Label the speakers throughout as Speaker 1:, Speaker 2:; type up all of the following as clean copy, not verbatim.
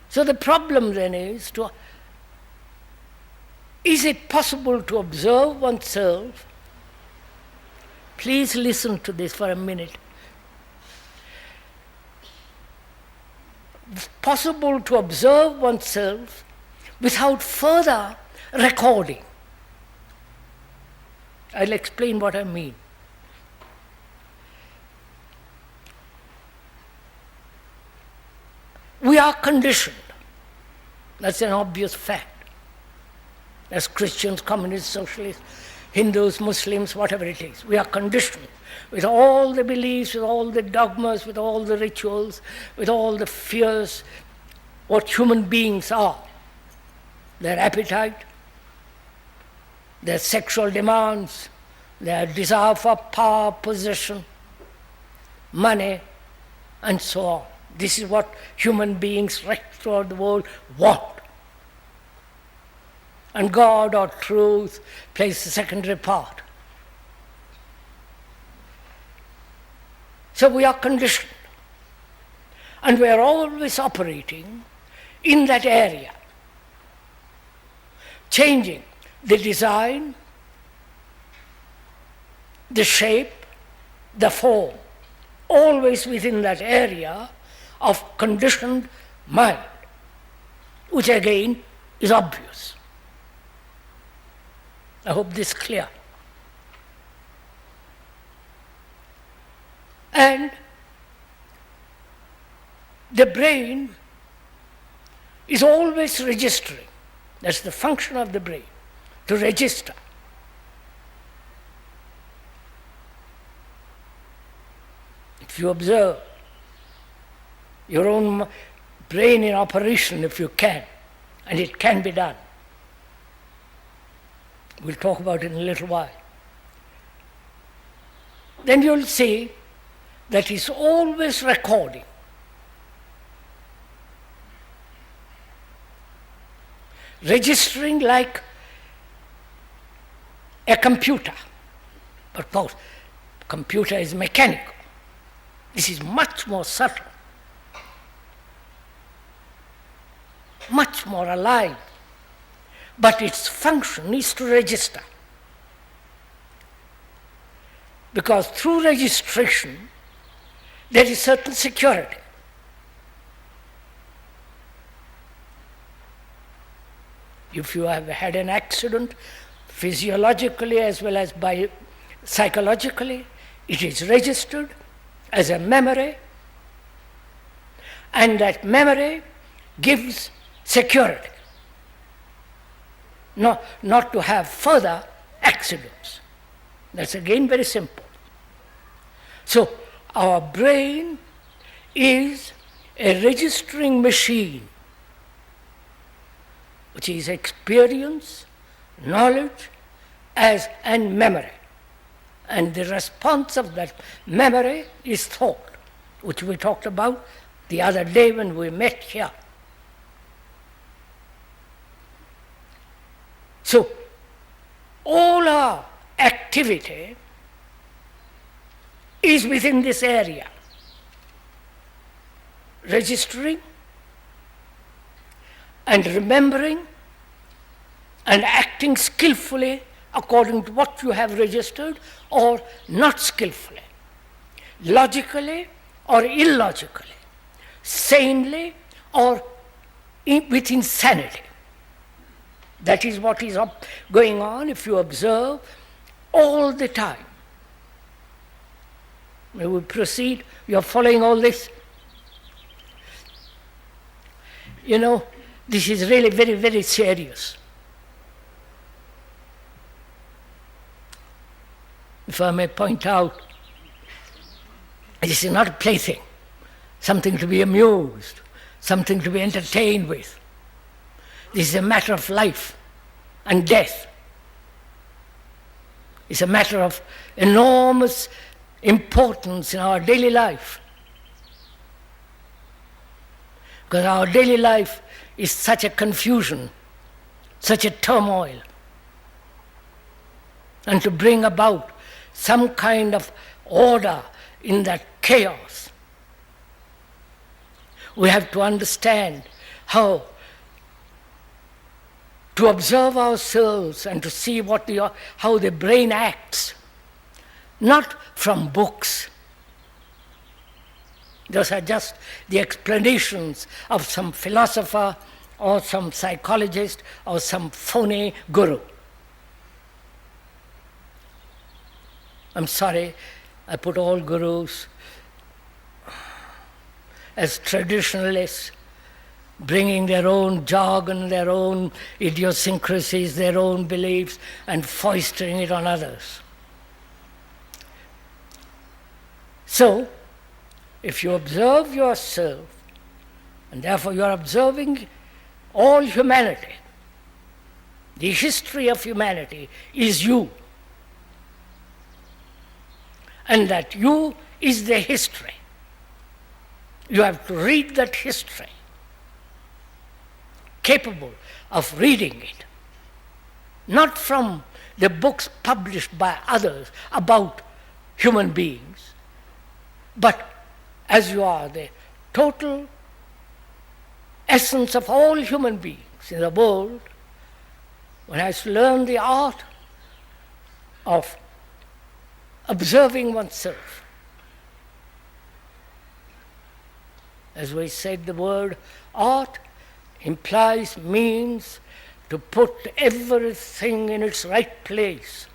Speaker 1: So the problem then is it possible to observe oneself? Please listen to this for a minute. Possible to observe oneself without further recording. I'll explain what I mean. We are conditioned. That's an obvious fact. As Christians, communists, socialists, Hindus, Muslims, whatever it is, we are conditioned with all the beliefs, with all the dogmas, with all the rituals, with all the fears, what human beings are. Their appetite, their sexual demands, their desire for power, possession, money, and so on. This is what human beings right throughout the world want. And God or truth plays a secondary part. So we are conditioned. And we are always operating in that area, changing the design, the shape, the form, always within that area of conditioned mind, which again is obvious. I hope this is clear. And the brain is always registering. That's the function of the brain, to register. If you observe your own brain in operation, if you can, and it can be done. We'll talk about it in a little while. Then you'll see that it's always recording. Registering like a computer. But of course, computer is mechanical. This is much more subtle, much more alive. But its function is to register. Because through registration, there is certain security. If you have had an accident, physiologically as well as psychologically, it is registered as a memory, and that memory gives security. Not to have further accidents. That's again very simple. So our brain is a registering machine, which is experience, knowledge, and memory. And the response of that memory is thought, which we talked about the other day when we met here. So, all our activity is within this area. Registering and remembering and acting skillfully according to what you have registered, or not skillfully, logically or illogically, sanely or with insanity. That is what is going on if you observe all the time. May we proceed? You are following all this? You know, this is really very, very serious. If I may point out, this is not a plaything, something to be amused, something to be entertained with. This is a matter of life and death. It's a matter of enormous importance in our daily life. Because our daily life is such a confusion, such a turmoil. And to bring about some kind of order in that chaos, we have to understand how to observe ourselves and to see how the brain acts, not from books. Those are just the explanations of some philosopher or some psychologist or some phony guru. I'm sorry, I put all gurus as traditionalists, bringing their own jargon, their own idiosyncrasies, their own beliefs, and foisting it on others. So, if you observe yourself, and therefore you are observing all humanity, the history of humanity is you. And that you is the history. You have to read that history, capable of reading it, not from the books published by others about human beings, but as you are the total essence of all human beings in the world. One has to learn the art of observing oneself. As we said, the word art means to put everything in its right place.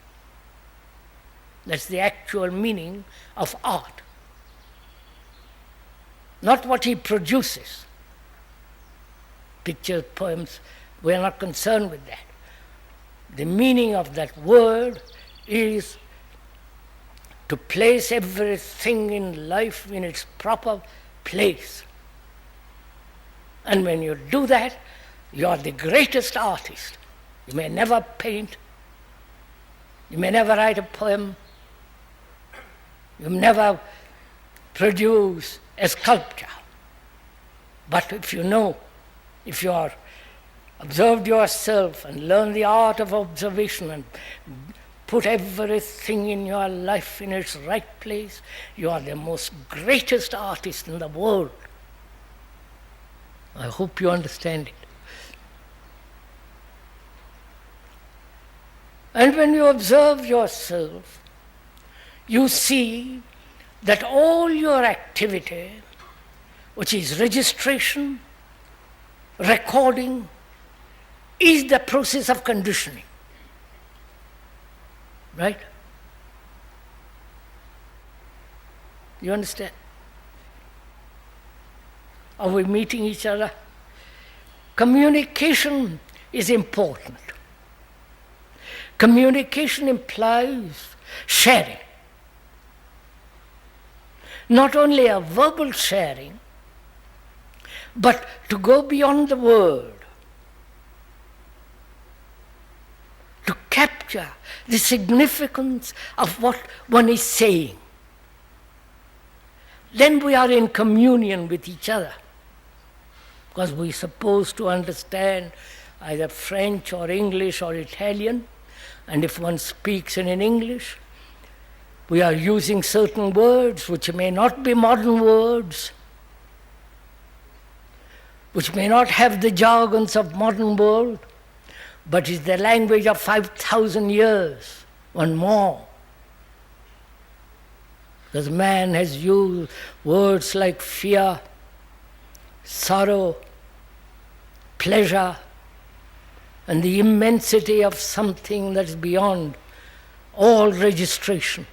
Speaker 1: That's the actual meaning of art. Not what he produces. Pictures, poems, we are not concerned with that. The meaning of that word is to place everything in life in its proper place. And when you do that, you are the greatest artist. You may never paint, you may never write a poem, you may never produce a sculpture. But if you are observed yourself and learn the art of observation and put everything in your life in its right place, you are the most greatest artist in the world. I hope you understand it. And when you observe yourself, you see that all your activity, which is registration, recording, is the process of conditioning. Right? You understand? Are we meeting each other? Communication is important. Communication implies sharing. Not only a verbal sharing, but to go beyond the word, to capture the significance of what one is saying. Then we are in communion with each other, because we are supposed to understand either French or English or Italian, and if one speaks in English, we are using certain words which may not be modern words, which may not have the jargons of modern world, but is the language of 5,000 years and more. Because man has used words like fear, sorrow, pleasure, and the immensity of something that is beyond all registration.